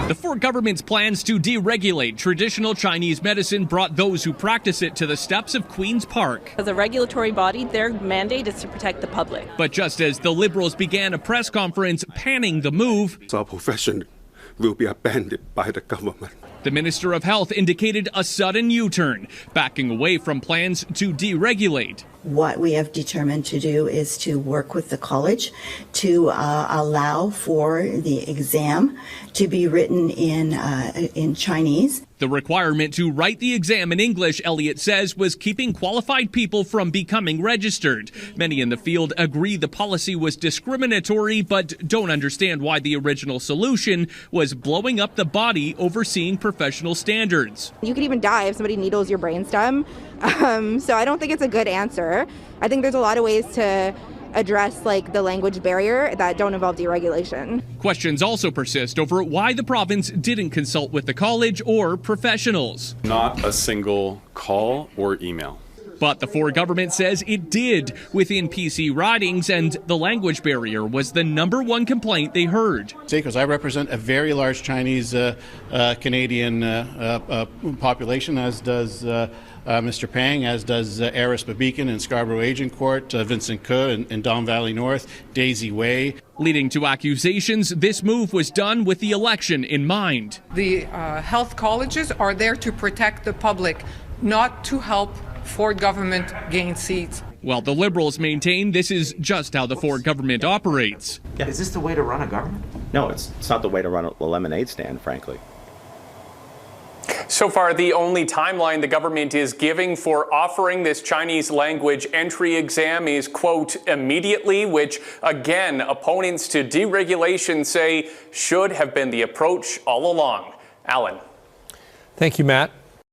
The Ford government's plans to deregulate traditional Chinese medicine brought those who practice it to the steps of Queen's Park. As a regulatory body, their mandate is to protect the public. But just as the Liberals began a press conference panning the move, our profession will be abandoned by the government. The Minister of Health indicated a sudden U-turn, backing away from plans to deregulate. What we have determined to do is to work with the college to allow for the exam to be written in Chinese. The requirement to write the exam in English, Elliott says, was keeping qualified people from becoming registered. Many in the field agree the policy was discriminatory, but don't understand why the original solution was blowing up the body overseeing professional standards. You could even die if somebody needles your brainstem. So I don't think it's a good answer. I think there's a lot of ways to address the language barrier that don't involve deregulation. Questions also persist over why the province didn't consult with the college or professionals. Not a single call or email. But the Ford government says it did within PC ridings, and the language barrier was the #1 complaint they heard. Because I represent a very large Chinese Canadian population, as does Mr. Pang, as does Aris Babican in Scarborough Agincourt, Vincent Ke in Don Valley North, Daisy Way. Leading to accusations, this move was done with the election in mind. The health colleges are there to protect the public, not to help Ford government gain seats. While the Liberals maintain this is just how the Ford government operates. Yeah. Is this the way to run a government? No, it's not the way to run a lemonade stand, frankly. So far, the only timeline the government is giving for offering this Chinese language entry exam is, quote, immediately, which, again, opponents to deregulation say should have been the approach all along. Alan. Thank you, Matt.